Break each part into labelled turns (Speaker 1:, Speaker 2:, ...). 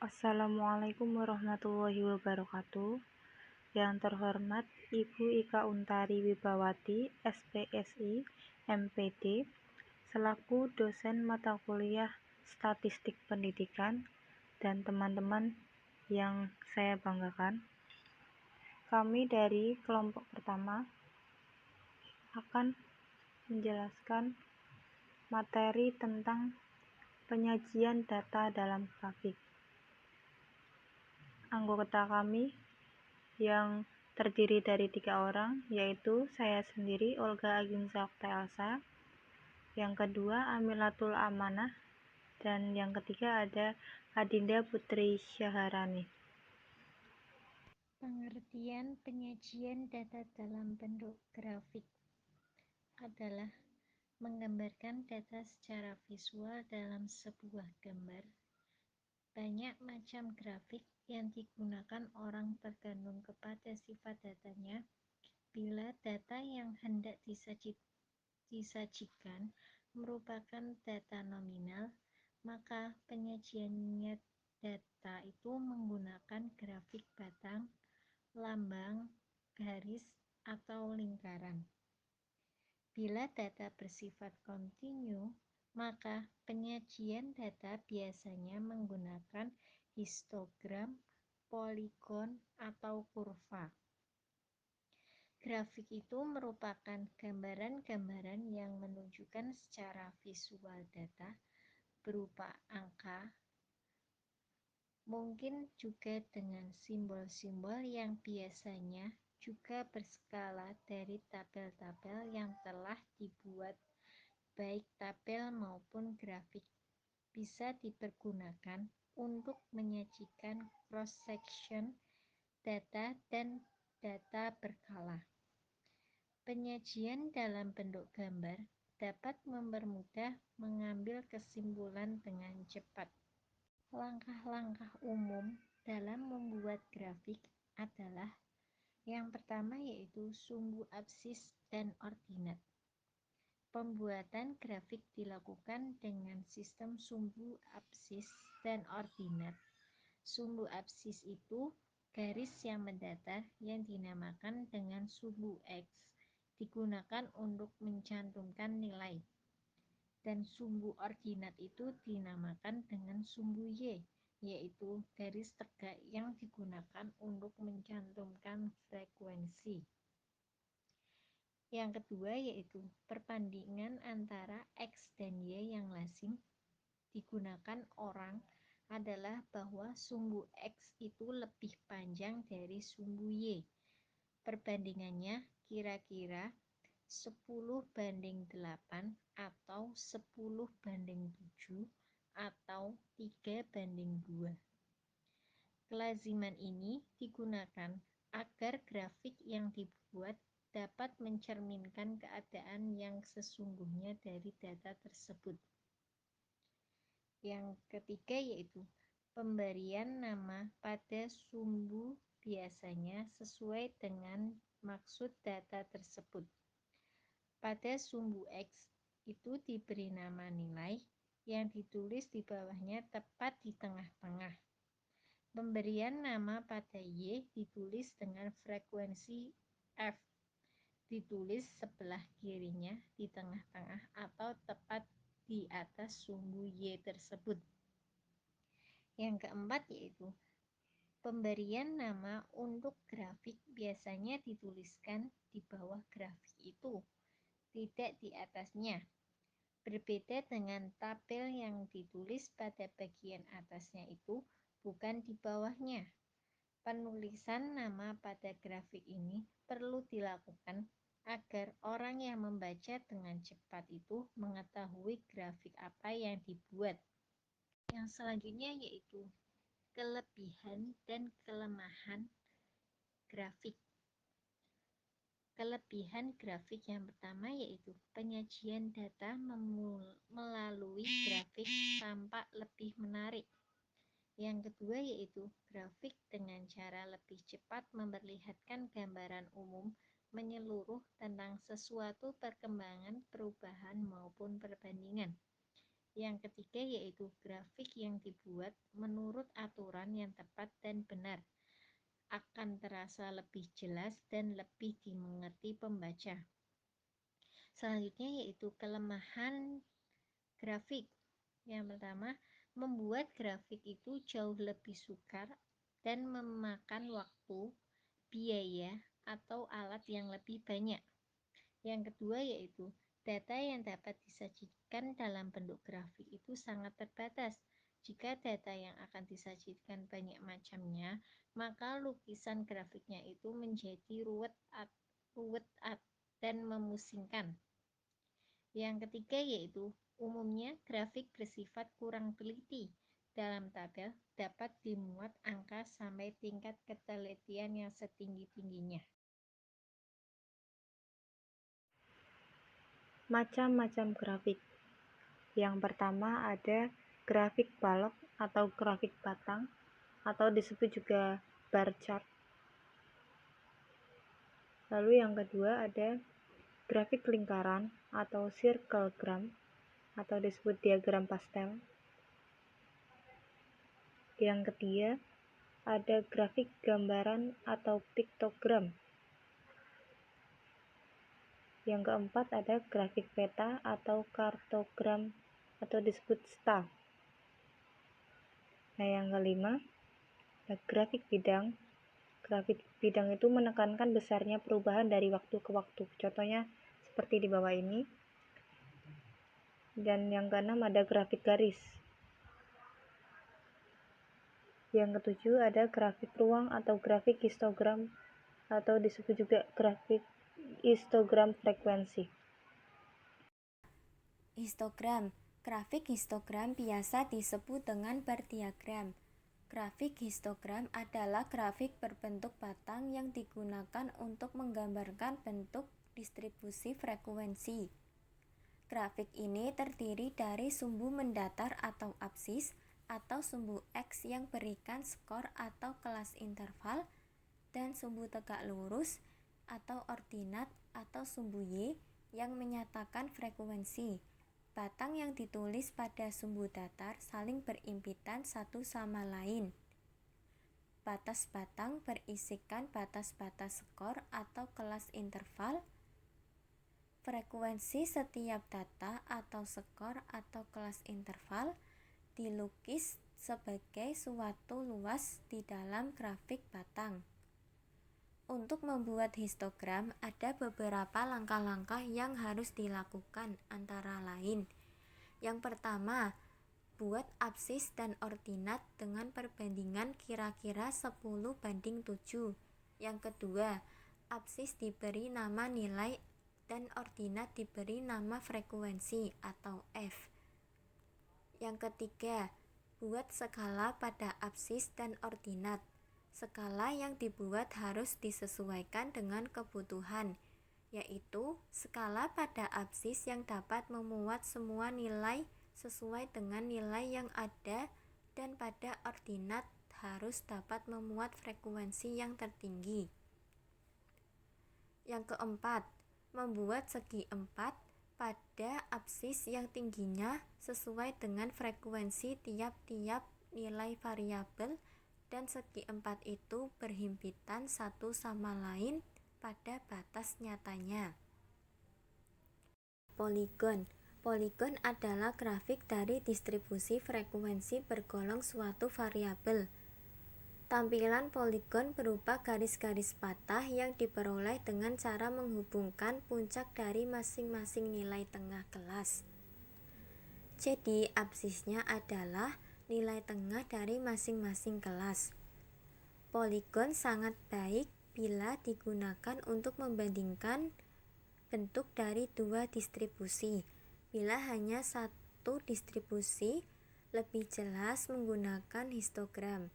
Speaker 1: Assalamualaikum warahmatullahi wabarakatuh. Yang terhormat Ibu Ika Untari Wibawati, SPSI, MPD, selaku dosen mata kuliah Statistik Pendidikan dan teman-teman yang saya banggakan. Kami dari kelompok pertama akan menjelaskan materi tentang penyajian data dalam grafik. Anggota kami yang terdiri dari 3 orang, yaitu saya sendiri, Olga Aginza Oktaelsa, yang kedua Amilatul Amanah, dan yang ketiga ada Adinda Putri Syaharani.
Speaker 2: Pengertian penyajian data dalam bentuk grafik adalah menggambarkan data secara visual dalam sebuah gambar. Banyak macam grafik yang digunakan orang tergantung kepada sifat datanya. Bila data yang hendak disajikan merupakan data nominal, maka penyajiannya data itu menggunakan grafik batang, lambang, garis, atau lingkaran. Bila data bersifat kontinu, maka penyajian data biasanya menggunakan histogram, poligon, atau kurva. Grafik itu merupakan gambaran-gambaran yang menunjukkan secara visual data berupa angka, mungkin juga dengan simbol-simbol yang biasanya juga berskala dari tabel-tabel yang telah dibuat. Baik tabel maupun grafik bisa dipergunakan untuk menyajikan cross-section data dan data berkala. Penyajian dalam bentuk gambar dapat mempermudah mengambil kesimpulan dengan cepat. Langkah-langkah umum dalam membuat grafik adalah yang pertama yaitu sumbu absis dan ordinat. Pembuatan grafik dilakukan dengan sistem sumbu absis dan ordinat. Sumbu absis itu garis yang mendatar yang dinamakan dengan sumbu X digunakan untuk mencantumkan nilai, dan sumbu ordinat itu dinamakan dengan sumbu Y, yaitu garis tegak yang digunakan untuk mencantumkan frekuensi. Yang kedua yaitu perbandingan antara X dan Y yang lazim digunakan orang adalah bahwa sumbu X itu lebih panjang dari sumbu Y. Perbandingannya kira-kira 10:8 atau 10:7 atau 3:2. Kelaziman ini digunakan agar grafik yang dibuat dapat mencerminkan keadaan yang sesungguhnya dari data tersebut. Yang ketiga yaitu pemberian nama pada sumbu biasanya sesuai dengan maksud data tersebut. Pada sumbu X itu diberi nama nilai yang ditulis di bawahnya tepat di tengah-tengah. Pemberian nama pada Y ditulis dengan frekuensi F, ditulis sebelah kirinya di tengah-tengah atau tepat di atas sumbu Y tersebut. Yang keempat yaitu pemberian nama untuk grafik biasanya dituliskan di bawah grafik itu, tidak di atasnya. Berbeda dengan tabel yang ditulis pada bagian atasnya itu, bukan di bawahnya. Penulisan nama pada grafik ini perlu dilakukan agar orang yang membaca dengan cepat itu mengetahui grafik apa yang dibuat. Yang selanjutnya yaitu kelebihan dan kelemahan grafik. Kelebihan grafik yang pertama yaitu penyajian data melalui grafik tampak lebih menarik. Yang kedua yaitu grafik dengan cara lebih cepat memperlihatkan gambaran umum menyeluruh tentang sesuatu perkembangan, perubahan maupun perbandingan. Yang ketiga yaitu grafik yang dibuat menurut aturan yang tepat dan benar, akan terasa lebih jelas dan lebih dimengerti pembaca. Selanjutnya yaitu kelemahan grafik. Yang pertama, membuat grafik itu jauh lebih sukar dan memakan waktu, biaya, atau alat yang lebih banyak. Yang kedua yaitu data yang dapat disajikan dalam bentuk grafik itu sangat terbatas. Jika data yang akan disajikan banyak macamnya, maka lukisan grafiknya itu menjadi ruwet dan memusingkan. Yang ketiga yaitu umumnya grafik bersifat kurang teliti. Dalam tabel dapat dimuat angka sampai tingkat ketelitian yang setinggi-tingginya.
Speaker 1: Macam-macam grafik. Yang pertama ada grafik balok atau grafik batang atau disebut juga bar chart. Lalu yang kedua ada grafik lingkaran atau circlegram atau disebut diagram pastel. Yang ketiga ada grafik gambaran atau piktogram. Yang keempat ada grafik peta atau kartogram atau disebut sta. Nah, yang kelima ada grafik bidang. Grafik bidang itu menekankan besarnya perubahan dari waktu ke waktu. Contohnya seperti di bawah ini. Dan yang keenam ada grafik garis. Yang ketujuh ada grafik ruang atau grafik histogram atau disebut juga grafik histogram frekuensi.
Speaker 3: Histogram. Grafik histogram biasa disebut dengan bar diagram. Grafik histogram adalah grafik berbentuk batang yang digunakan untuk menggambarkan bentuk distribusi frekuensi. Grafik ini terdiri dari sumbu mendatar atau absis atau sumbu X yang berikan skor atau kelas interval dan sumbu tegak lurus atau ordinat atau sumbu Y yang menyatakan frekuensi. Batang yang ditulis pada sumbu datar saling berimpitan satu sama lain. Batas batang berisikan batas-batas skor atau kelas interval. Frekuensi setiap data atau skor atau kelas interval dilukis sebagai suatu luas di dalam grafik batang. Untuk membuat histogram, ada beberapa langkah-langkah yang harus dilakukan, antara lain. Yang pertama, buat absis dan ordinat dengan perbandingan kira-kira 10:7. Yang kedua, absis diberi nama nilai dan ordinat diberi nama frekuensi atau F. Yang ketiga, buat skala pada absis dan ordinat. Skala yang dibuat harus disesuaikan dengan kebutuhan, yaitu skala pada absis yang dapat memuat semua nilai sesuai dengan nilai yang ada, dan pada ordinat harus dapat memuat frekuensi yang tertinggi. Yang keempat, membuat segi 4 pada absis yang tingginya sesuai dengan frekuensi tiap-tiap nilai variabel, dan segi 4 itu berhimpitan satu sama lain pada batas nyatanya. Poligon. Poligon adalah grafik dari distribusi frekuensi bergolong suatu variabel. Tampilan poligon berupa garis-garis patah yang diperoleh dengan cara menghubungkan puncak dari masing-masing nilai tengah kelas. Jadi, absisnya adalah nilai tengah dari masing-masing kelas. Poligon sangat baik bila digunakan untuk membandingkan bentuk dari dua distribusi. Bila hanya satu distribusi, lebih jelas menggunakan histogram.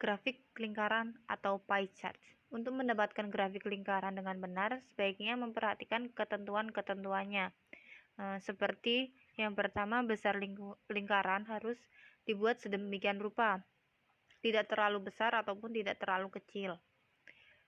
Speaker 1: grafik lingkaran atau pie chart. Untuk mendapatkan grafik lingkaran dengan benar, sebaiknya memperhatikan ketentuan-ketentuannya. Seperti yang pertama, besar lingkaran harus dibuat sedemikian rupa, tidak terlalu besar ataupun tidak terlalu kecil.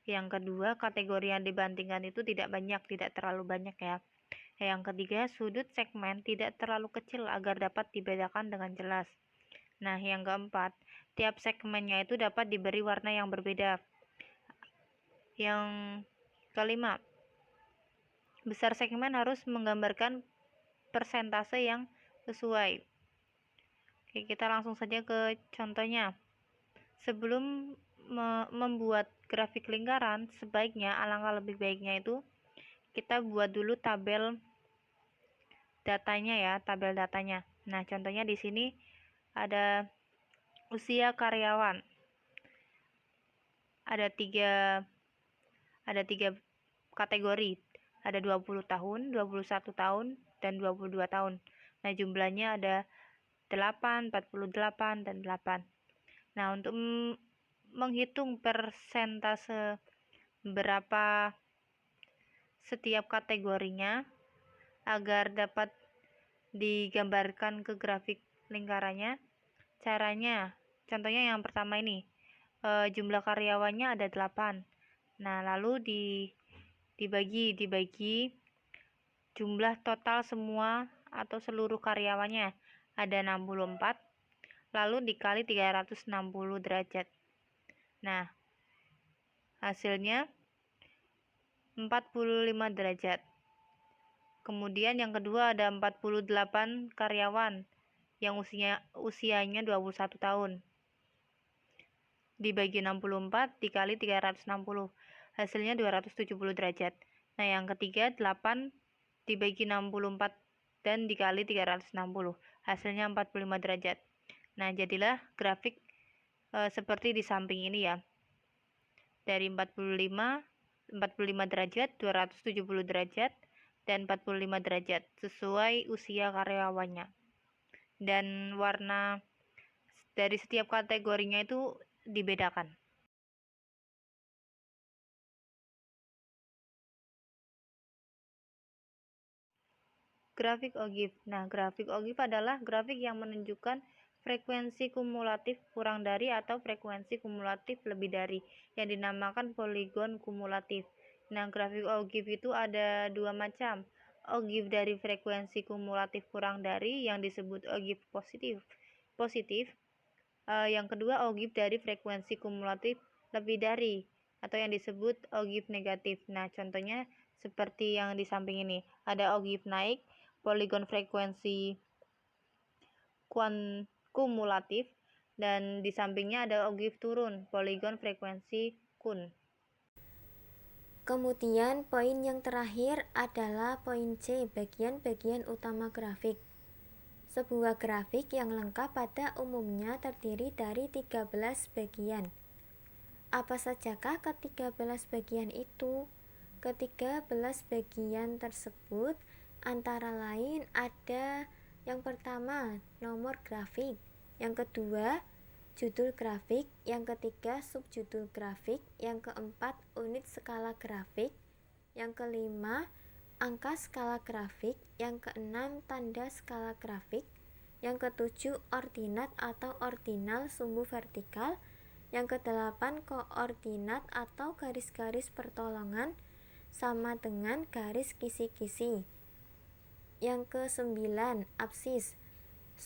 Speaker 1: Yang kedua, kategori yang dibandingkan itu tidak banyak, tidak terlalu banyak ya. Yang ketiga, sudut segmen tidak terlalu kecil agar dapat dibedakan dengan jelas. Nah, yang keempat, tiap segmennya itu dapat diberi warna yang berbeda. Yang kelima, besar segmen harus menggambarkan persentase yang sesuai. Oke, kita langsung saja ke contohnya. Sebelum membuat grafik lingkaran, sebaiknya alangkah lebih baiknya itu kita buat dulu tabel datanya ya, tabel datanya. Nah, contohnya di sini ada usia karyawan. Ada tiga kategori. Ada 20 tahun, 21 tahun, dan 22 tahun. Nah, jumlahnya ada 8, 48, dan 8. Nah, untuk menghitung persentase berapa setiap kategorinya agar dapat digambarkan ke grafik lingkarannya, caranya, contohnya yang pertama ini, jumlah karyawannya ada 8. Nah, lalu dibagi jumlah total semua atau seluruh karyawannya ada 64, lalu dikali 360 derajat. Nah, hasilnya 45 derajat. Kemudian yang kedua ada 48 karyawan yang usianya 21 tahun. Dibagi 64 dikali 360. Hasilnya 270 derajat. Nah, yang ketiga 8 dibagi 64 dan dikali 360. Hasilnya 45 derajat. Nah, jadilah grafik seperti di samping ini ya. Dari 45 derajat, 270 derajat, dan 45 derajat sesuai usia karyawannya. Dan warna dari setiap kategorinya itu dibedakan. Grafik OGIF. Nah, grafik OGIF adalah grafik yang menunjukkan frekuensi kumulatif kurang dari atau frekuensi kumulatif lebih dari, yang dinamakan poligon kumulatif. Nah, grafik OGIF itu ada dua macam. OGIF dari frekuensi kumulatif kurang dari yang disebut OGIF positif. Yang kedua, OGIF dari frekuensi kumulatif lebih dari atau yang disebut OGIF negatif. Nah, contohnya seperti yang di samping ini. Ada OGIF naik, poligon frekuensi kumulatif, dan di sampingnya ada OGIF turun, poligon frekuensi kun.
Speaker 3: Kemudian poin yang terakhir adalah poin C, bagian-bagian utama grafik. Sebuah grafik yang lengkap pada umumnya terdiri dari 13 bagian. Apa sajakah ke-13 bagian itu? Ke-13 bagian tersebut antara lain ada yang pertama, nomor grafik, yang kedua, judul grafik, yang ketiga, subjudul grafik, yang keempat, unit skala grafik, yang kelima, angka skala grafik, yang keenam, tanda skala grafik, yang ketujuh, ordinat atau ordinal sumbu vertikal, yang kedelapan, koordinat atau garis-garis pertolongan sama dengan garis kisi-kisi. Yang ke-9, absis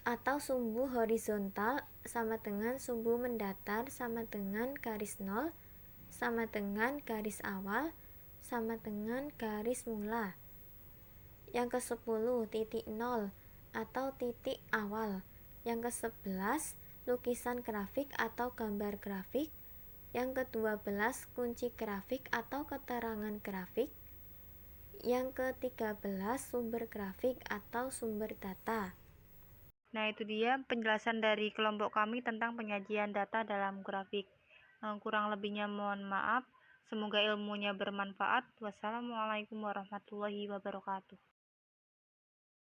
Speaker 3: atau sumbu horizontal sama dengan sumbu mendatar sama dengan garis nol sama dengan garis awal sama dengan garis mula. Yang ke-10, titik nol atau titik awal. Yang ke-11, lukisan grafik atau gambar grafik. Yang ke-12, kunci grafik atau keterangan grafik. Yang ke-13, sumber grafik atau sumber data.
Speaker 1: Nah, itu dia penjelasan dari kelompok kami tentang penyajian data dalam grafik. Kurang lebihnya mohon maaf. Semoga ilmunya bermanfaat. Wassalamualaikum warahmatullahi wabarakatuh.